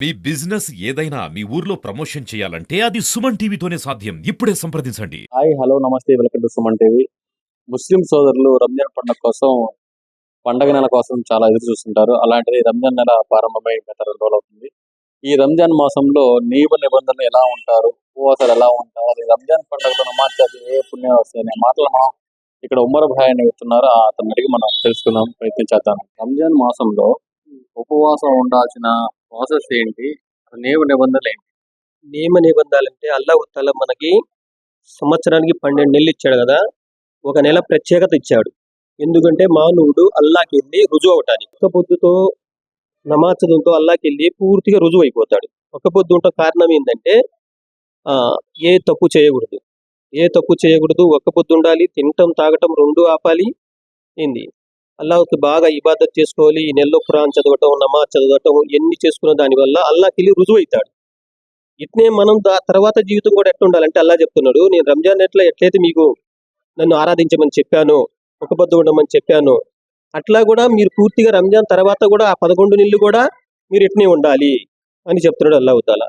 మీ business ఏదైనా మీ ఊర్లో promotion చేయాలంటే అది సుమన్ టీవీతోనే సాధ్యం. ఇప్పుడే సంప్రదించండి. హాయ్ హలో నమస్తే వెల్కమ్ టు సుమన్ టీవీ. ముస్లిం సోదరులు రంజాన్ పండుగ కోసం పండగ నెల కోసం చాలా ఎదురు చూస్తుంటారు. అలాంటిది రంజాన్ నెల ప్రారంభమై గత 2 రోజులు అవుతుంది. ఈ రంజాన్ మాసంలో నియమ నిబంధనలు ఎలా ఉంటారు, ఉపవాసాలు ఎలా ఉంటారు, అది రంజాన్ పండుగలో నమాజ్ చేస్తే ఏ పుణ్యం వస్తాయి అనే మాటలు మనం ఇక్కడ ఉమ్మర్ భాయ్ అని చెప్తున్నారు. అతను అడిగి మనం తెలుసుకుందాం, ప్రయత్నం చేద్దాం. రంజాన్ మాసంలో ఉపవాసం ఉండాల్సిన ప్రాసెస్ ఏంటి, నియమ నిబంధనలు ఏంటి? నియమ నిబంధనలంటే అల్లాహ్ తఆలా మనకి సంవత్సరానికి 12 నెలలు ఇచ్చాడు కదా. ఒక నెల ప్రత్యేకత ఇచ్చాడు. ఎందుకంటే మానవుడు అల్లాహ్కి వెళ్ళి రుజువు అవటానికి. ఒక్క పొద్దుతో నమాజ్ చదువుతో అల్లాహ్కి వెళ్ళి పూర్తిగా రుజువు అయిపోతాడు. ఒక్క పొద్దు ఉంటే కారణం ఏంటంటే ఏ తప్పు చేయకూడదు, ఒక్క పొద్దు ఉండాలి, తినటం తాగటం 2 ఆపాలి. ఏంది అల్లాహ్కి బాగా ఇబాదత్ చేసుకోవాలి. ఈ నెలలో ఖురాన్ చదవటం, నమాజ్ చదవటం ఇవన్నీ చేసుకున్న దానివల్ల అల్లాహ్కి వెళ్ళి రుజువు అవుతాడు. ఇట్నే మనం తర్వాత జీవితం కూడా ఎట్లా ఉండాలంటే అల్లాహ్ చెప్తున్నాడు, నేను రంజాన్ ఎట్లయితే మీకు నన్ను ఆరాధించమని చెప్పాను, ఒక పొద్దు ఉండమని చెప్పాను, అట్లా కూడా మీరు పూర్తిగా రంజాన్ తర్వాత కూడా ఆ 11 నెలలు కూడా మీరు ఇట్నే ఉండాలి అని చెప్తున్నాడు అల్లాహ్ తఆలా.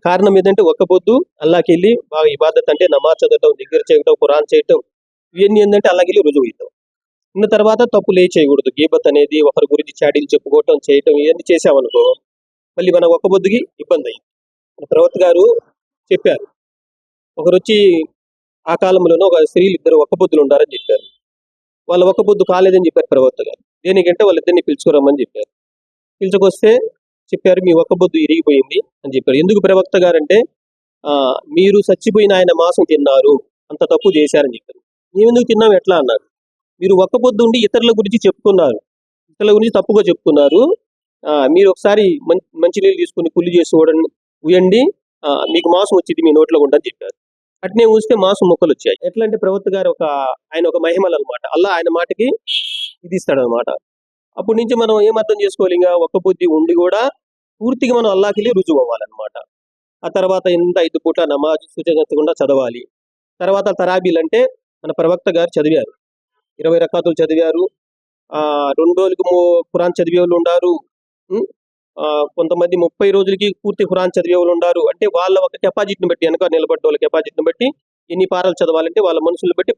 కారణం ఏంటంటే ఒక్క పొద్దు అల్లాహ్కి వెళ్ళి బాగా ఇబాదత్ అంటే నమాజ్ చదవటం, దిగ్ర్ చేయటం, ఖురాన్ చేయటం ఇవన్నీ ఏంటంటే అల్లాహ్కి వెళ్ళి రుజువు అవుతాం. ఉన్న తర్వాత తప్పులే చేయకూడదు. గీబత్ అనేది, ఒకరి గురించి చాడీలు చెప్పుకోవటం, చేయటం ఇవన్నీ చేసామనుకో మళ్ళీ మన ఒక్క పొద్దుకి ఇబ్బంది అయింది. ప్రవక్త గారు చెప్పారు, ఒకరు వచ్చి ఆ కాలంలోనూ ఒక స్త్రీలు ఇద్దరు ఒక్క పొద్దులు ఉండారని చెప్పారు. వాళ్ళు ఒక్క పొద్దు కాలేదని చెప్పారు ప్రవక్త గారు. దేనికంటే వాళ్ళిద్దరిని పిలుచుకురమ్మని చెప్పారు. పిలుచుకొస్తే చెప్పారు, మీ ఒక్క పొద్దు ఇరిగిపోయింది అని చెప్పారు. ఎందుకు ప్రవక్త గారు అంటే మీరు చచ్చిపోయిన ఆయన మాంసం తిన్నారు, అంత తప్పు చేశారని చెప్పారు. మేమెందుకు తిన్నాం ఎట్లా అన్నారు. మీరు ఒక్క పొద్దు ఉండి ఇతరుల గురించి చెప్పుకున్నారు, ఇతరుల గురించి తప్పుగా చెప్పుకున్నారు. మీరు ఒకసారి మంచి నీళ్ళు తీసుకుని కుళ్ళి చేసి ఉయండి, మీకు మాంసం వచ్చింది మీ నోట్లో ఉండని చెప్పారు. అట్నే ఊస్తే మాంసం మొక్కలు వచ్చాయి. ఎట్లా అంటే ప్రవక్త గారు ఆయన ఒక మహిమలు అనమాట. అల్లా ఆయన మాటకి ఇది ఇస్తాడు అనమాట. అప్పటి నుంచి మనం ఏం అర్థం చేసుకోవాలి, ఇంకా ఒక్క పొద్దు ఉండి కూడా పూర్తిగా మనం అల్లాకి రుజువు అవ్వాలన్నమాట. ఆ తర్వాత ఎంత 5 పూట నమాజ్ సూచనకుండా చదవాలి. తర్వాత తరాబీలు అంటే మన ప్రవక్త గారు చదివారు, 20 రకాతులు చదివారు. 2 రోజులకు ఖురాన్ చదివే వాళ్ళు ఉన్నారు. కొంతమంది 30 రోజులకి పూర్తి ఖురాన్ చదివే వాళ్ళు ఉన్నారు. అంటే వాళ్ళ ఒక కెపాసిటీని బట్టి, వెనక నిలబడ్డ వాళ్ళ కెపాసిటీని బట్టి ఎన్ని పారాలు చదవాలంటే వాళ్ళ మనుషులను బట్టి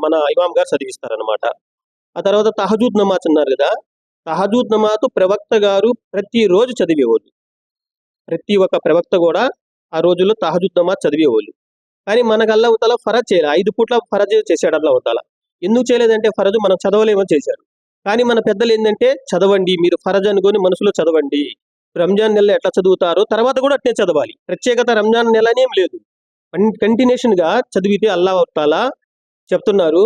మన ఇమాం గారు చదివిస్తారనమాట. ఆ తర్వాత తహజూద్ నమాజ్ అన్నారు కదా. తహజూద్ నమాజ్ ప్రవక్త గారు ప్రతిరోజు చదివేవాళ్ళు. ప్రతి ఒక్క ప్రవక్త కూడా ఆ రోజుల్లో తహజూద్ నమాజ్ చదివేవాళ్ళు. కానీ మనకు అల్లాహ్ తఆలా ఫరజ్ చేయలేదు. 5 పూట్ల ఫరజ్ చేశాడు అల్లాహ్ తఆలా. ఎందుకు చేయలేదంటే ఫరజు మనం చదవలేమని చేశాడు. కానీ మన పెద్దలు ఏంటంటే చదవండి, మీరు ఫరజ్ అనుకొని మనసులో చదవండి. రంజాన్ నెల ఎట్లా చదువుతారో తర్వాత కూడా అట్నే చదవాలి. ప్రత్యేకత రంజాన్ నెలనేం లేదు. కంటిన్యూషన్ గా చదివితే అల్లాహ్ తఆలా చెప్తున్నారు,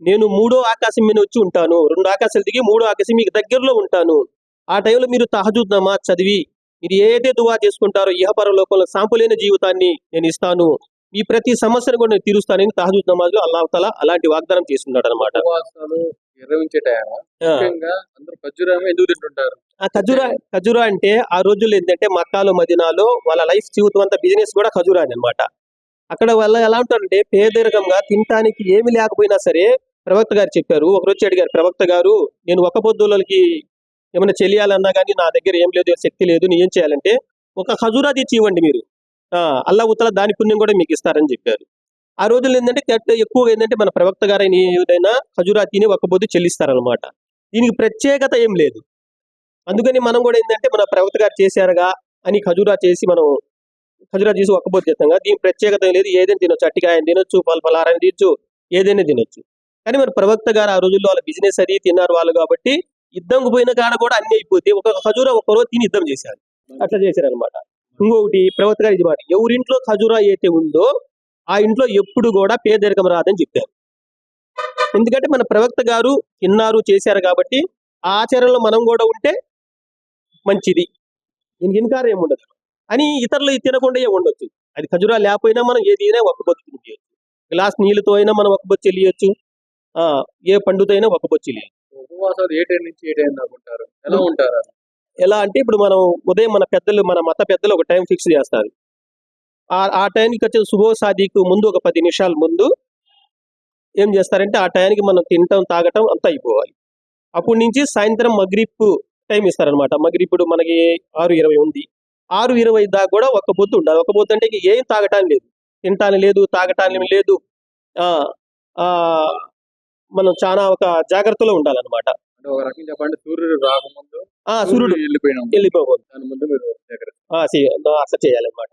నేను 3వ ఆకాశం మీద వచ్చి ఉంటాను, 2 ఆకాశాలు దిగి 3వ ఆకాశం మీకు దగ్గరలో ఉంటాను. ఆ టైంలో మీరు తహజుద్ నమాజ్ చదివి మీరు ఏదైతే దువా చేసుకుంటారో ఇహపర లోకంలో సాంపులైన జీవితాన్ని నేను ఇస్తాను, మీ ప్రతి సమస్యను కూడా నేను తీరుస్తానని తహజుద్ నమాజ్ లో అల్లాహ్ తఆలా అలాంటి వాగ్దానం చేస్తున్నాడు అనమాట. ఎందుకు తింటుంటారు? ఖజూరా అంటే ఆ రోజుల్లో ఏంటంటే మక్కాలో మదీనాలో వాళ్ళ లైఫ్ జీవితం అంతా బిజినెస్ కూడా ఖజూరా అనమాట. అక్కడ వాళ్ళ ఎలా ఉంటారంటే పేదరికంగా తినటానికి ఏమి లేకపోయినా సరే ప్రవక్త గారు చెప్పారు. ఒకరు వచ్చి అడిగారు, ప్రవక్త గారు నేను ఒక్క పొద్దులకి ఏమైనా చెయ్యాలన్నా కానీ నా దగ్గర ఏం లేదు, శక్తి లేదు, నేను ఏం చేయాలంటే ఒక ఖజూరా తెచ్చి ఇవ్వండి, మీరు అల్లాహ్ తఆలా దాని పుణ్యం కూడా మీకు ఇస్తారని చెప్పారు. ఆ రోజుల్లో ఏంటంటే ఎక్కువగా ఏంటంటే మన ప్రవక్త గారు ఏదైనా ఖజూరా తిని ఒక్క పొద్దు చెల్లిస్తారనమాట. దీనికి ప్రత్యేకత ఏం లేదు. అందుకని మనం కూడా ఏంటంటే మన ప్రవక్త గారు చేశారుగా అని ఖజూరా చేసి ఒక్క పొద్దు చేస్తాం. దీని ప్రత్యేకత లేదు. ఏదైనా తినొచ్చు, అట్టికాయని తినొచ్చు, ఫలారాన్ని తినొచ్చు, ఏదైనా తినొచ్చు. కానీ మన ప్రవక్త గారు ఆ రోజుల్లో వాళ్ళ బిజినెస్ అది తిన్నారు వాళ్ళు కాబట్టి యుద్ధంకు పోయిన కాడ కూడా అన్ని అయిపోతే ఒక ఖజూరా ఒక్కరోజు తిని యుద్ధం చేశారు. అట్లా చేశారనమాట. ఇంకొకటి ప్రవక్త గారు ఇది మాట, ఎవరింట్లో ఖజూరా అయితే ఉందో ఆ ఇంట్లో ఎప్పుడు కూడా పేదరికం రాదని చెప్పారు. ఎందుకంటే మన ప్రవక్త గారు తిన్నారు చేశారు కాబట్టి ఆ ఆచారంలో మనం కూడా ఉంటే మంచిది, దీనికి ఇన్కారం ఏముండదు. అని ఇతరులు తినకుండా ఉండొచ్చు. అది ఖజూరా లేకపోయినా మనం ఏదైనా ఒక్క పొద్దు తినచ్చు. గ్లాస్ నీళ్ళతో అయినా మనం ఒక్క పొద్దు చెల్లియచ్చు, ఏ పండుతో అయినా ఒక్క పొద్దు చెల్లియచ్చు. ఉపవాసాలు ఏ టైం నుంచి ఏ టైం దాకా ఉంటారు, ఎలా ఉంటారు? ఎలా అంటే ఇప్పుడు మనం ఉదయం మన మత పెద్దలు ఒక టైం ఫిక్స్ చేస్తారు. ఆ టైంకి వచ్చే శుభో సాదికు ముందు ఒక 10 నిమిషాల ముందు ఏం చేస్తారంటే ఆ టైంకి మనం తినటం తాగటం అంతా అయిపోవాలి. అప్పటి నుంచి సాయంత్రం మగ్రిబ్ టైం ఇస్తారనమాట. మగ్రిబ్ ఇప్పుడు మనకి 6:20 ఉంది. 6:20 దాకా కూడా ఒక్క పొద్దు ఉండాలి. ఒక్క పొద్దు అంటే ఏం తాగటానికి లేదు, తినటానికి లేదు, తాగటానికి లేదు. ఆ ఆ మనం చాలా ఒక జాగ్రత్తలో ఉండాలన్నమాట. అంటే ఒక రకంగా చెప్పండి, సూర్యుడు రాకముందు సూర్యుడు వెళ్ళిపోయినాం, వెళ్ళిపోకూడదు. దాని ముందు మీరు జాగ్రత్త. అట్లా చేయాలన్నమాట.